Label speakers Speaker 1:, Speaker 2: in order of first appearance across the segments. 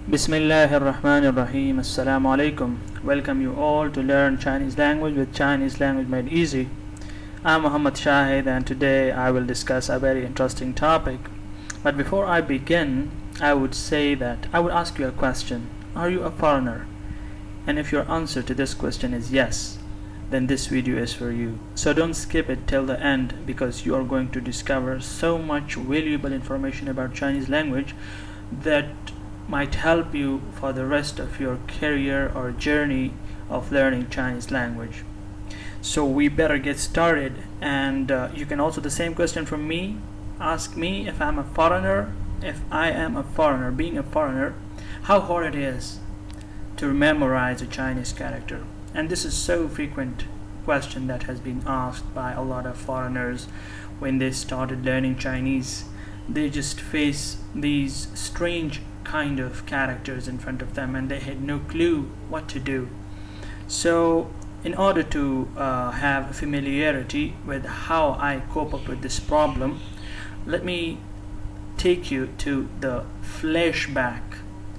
Speaker 1: Bismillahirrahmanirrahim. Assalamu alaikum. Welcome you all to learn Chinese language with Chinese language made easy. I'm Muhammad Shahid and today I will discuss a very interesting topic. But before I begin, I would say that I would ask you a question. Are you a foreigner? And if your answer to this question is yes, then this video is for you. So don't skip it till the end because you are going to discover so much valuable information about Chinese language that might help you for the rest of your career or journey of learning Chinese language. So we better get started, and you can also the same question from me. Ask me if I'm a foreigner. If I am a foreigner, being a foreigner, how hard it is to memorize a Chinese character. And this is so frequent question that has been asked by a lot of foreigners when they started learning Chinese. They just face these strange kind of characters in front of them and they had no clue what to do. So in order to have familiarity with how I cope up with this problem, let me take you to the flashback.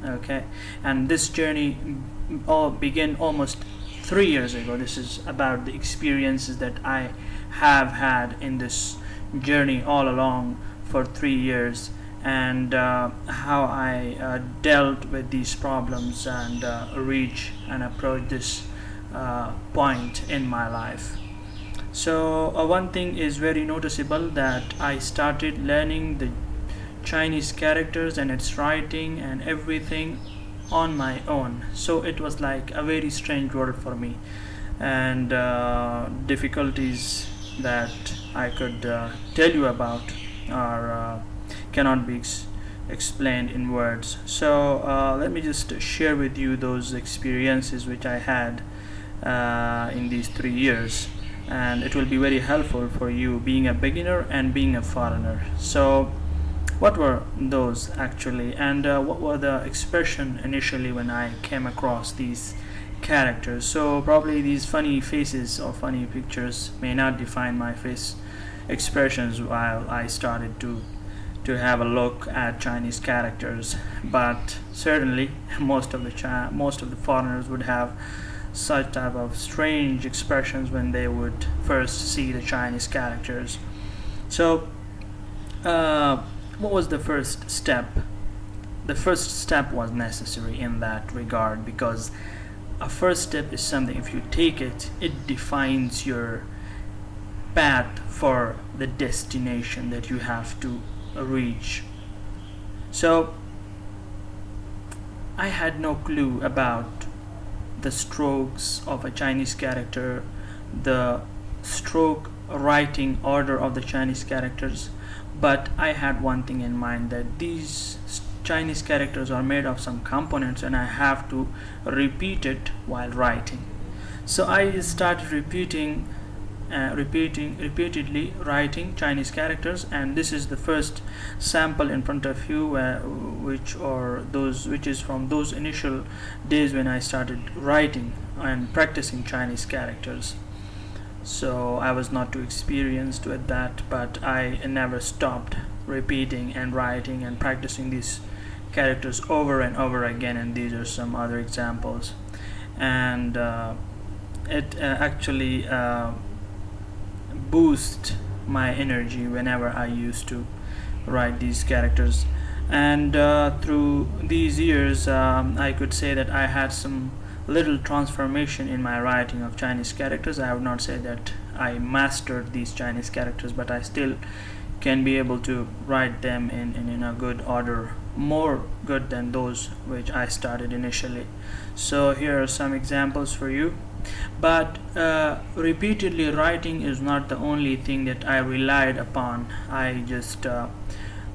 Speaker 1: Okay, and this journey all began almost 3 years ago. This is about the experiences that I have had in this journey all along for 3 years, and how I dealt with these problems and reach and approach this point in my life. So one thing is very noticeable, that I started learning the Chinese characters and its writing and everything on my own. So it was like a very strange world for me, and difficulties that I could tell you about are cannot be explained in words. So let me just share with you those experiences which I had in these 3 years, and it will be very helpful for you being a beginner and being a foreigner. So what were those actually, and what were the expression initially when I came across these characters? So probably these funny faces or funny pictures may not define my face expressions while I started to have a look at Chinese characters, but certainly most of the foreigners would have such type of strange expressions when they would first see the Chinese characters. So what was the first step? The first step was necessary in that regard, because a first step is something, if you take it, it defines your path for the destination that you have to reach. So I had no clue about the strokes of a Chinese character, the stroke writing order of the Chinese characters, but I had one thing in mind, that these Chinese characters are made of some components and I have to repeat it while writing. So I started repeatedly writing Chinese characters, and this is the first sample in front of you, which is from those initial days when I started writing and practicing Chinese characters. So I was not too experienced with that, but I never stopped repeating and writing and practicing these characters over and over again, and these are some other examples. And it actually boost my energy whenever I used to write these characters. And through these years, I could say that I had some little transformation in my writing of Chinese characters. I would not say that I mastered these Chinese characters, but I still can be able to write them in a good order, more good than those which I started initially. So here are some examples for you. But repeatedly writing is not the only thing that I relied upon. I just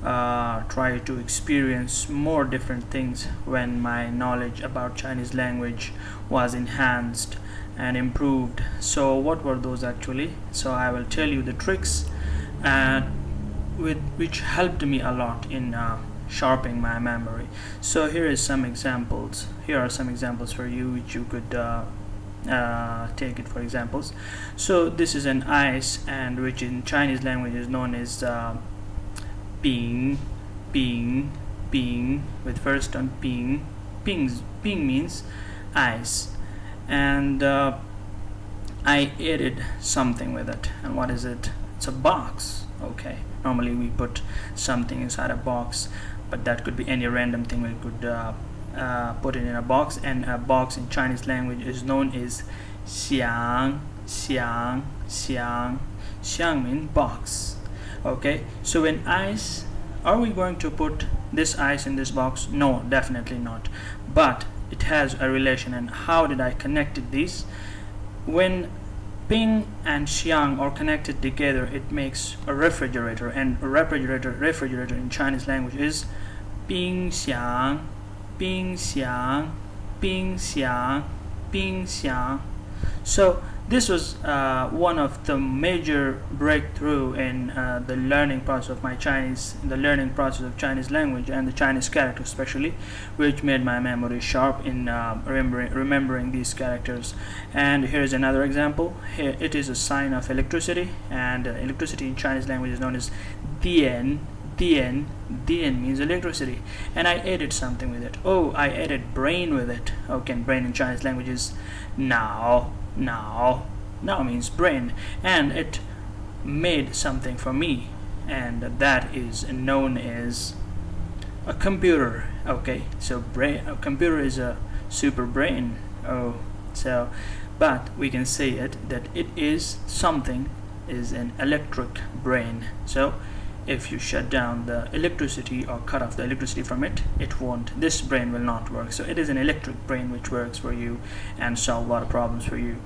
Speaker 1: try to experience more different things when my knowledge about Chinese language was enhanced and improved. So what were those actually? So I will tell you the tricks which helped me a lot in sharpening my memory. So here are some examples for you which you could take it for examples. So this is an ice, and which in Chinese language is known as bing, bing, bing, with first on bing, ping means ice, and I added something with it. And what is it? It's a box. Okay, normally we put something inside a box, but that could be any random thing. We could put it in a box, and a box in Chinese language is known as xiang. Xiang means box. Okay, so when ice, are we going to put this ice in this box? No, definitely not. But it has a relation. And how did I connect these? When ping and xiang are connected together, it makes a refrigerator. And a refrigerator in Chinese language is ping xiang, ping xiang, ping xiang, ping xiang. So this was one of the major breakthrough in the learning process of Chinese language and the Chinese characters especially, which made my memory sharp in remembering these characters. And here is another example. Here it is a sign of electricity, and electricity in Chinese language is known as dian. Dian means electricity, and I added something with it. Oh, I added brain with it. Okay, and brain in Chinese language is now means brain, and it made something for me, and that is known as a computer. Okay, so a computer is a super brain. But we can say that it is something, is an electric brain. So if you shut down the electricity or cut off the electricity from it, this brain will not work. So it is an electric brain which works for you and solve a lot of problems for you.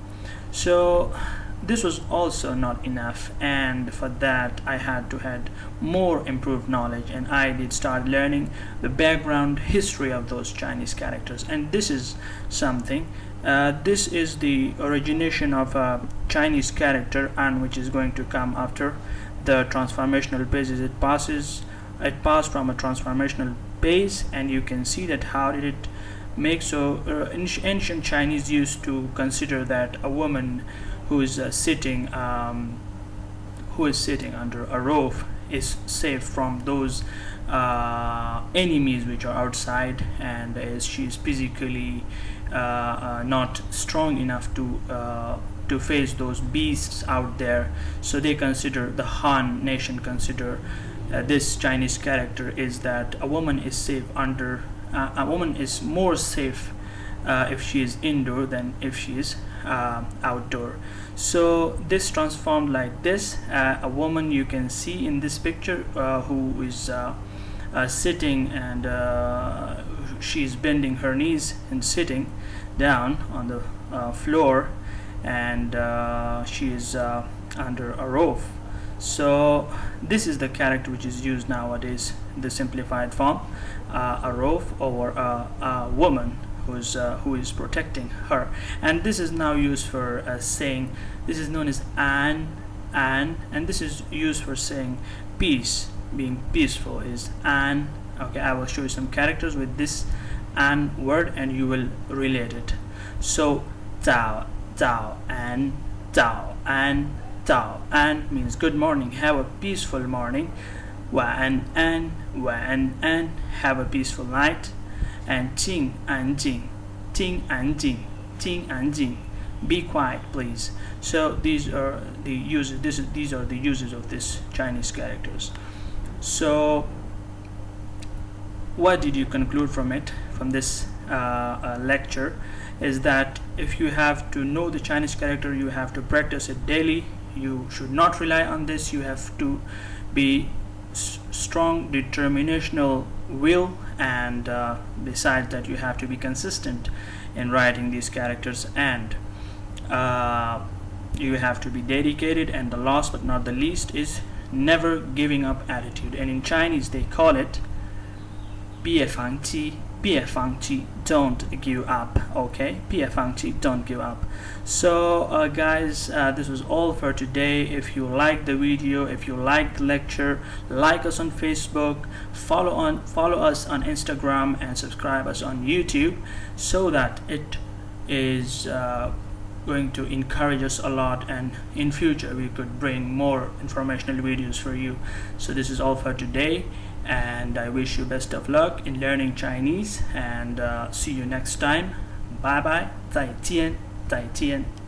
Speaker 1: So this was also not enough, and for that I had to have more improved knowledge, and I did start learning the background history of those Chinese characters. And this is something, this is the origination of a Chinese character, and which is going to come after the transformational bases. It passed from a transformational base, and you can see that how did it make. So ancient Chinese used to consider that a woman who is sitting under a roof is safe from those enemies which are outside, and as she is physically not strong enough to face those beasts out there. So they consider, the Han nation consider this Chinese character is that a woman is safe under a woman is more safe if she is indoor than if she is outdoor. So this transformed like this. A woman you can see in this picture who is sitting, and she is bending her knees and sitting down on the floor, and she is under a roof. So this is the character which is used nowadays, the simplified form, a roof over a woman who is protecting her. And this is now used for saying, this is known as and this is used for saying peace, being peaceful is an. Okay, I will show you some characters with this an word and you will relate it. So Tao and means good morning, have a peaceful morning. Wan and have a peaceful night. And Ting and Jing, be quiet please. So these are the uses. These are the uses of this Chinese characters. So what did you conclude from this lecture? Is that if you have to know the Chinese character, you have to practice it daily. You should not rely on this. You have to be strong determinational will, and besides that you have to be consistent in writing these characters, and you have to be dedicated. And the last but not the least is never giving up attitude, and in Chinese they call it 别放弃, don't give up. Okay, 别放弃, don't give up. So guys, this was all for today. If you like the video, if you like the lecture, like us on Facebook, follow us on Instagram, and subscribe us on YouTube, so that it is going to encourage us a lot, and in future we could bring more informational videos for you. So this is all for today, and I wish you best of luck in learning Chinese, and see you next time. Bye bye. 再见，再见。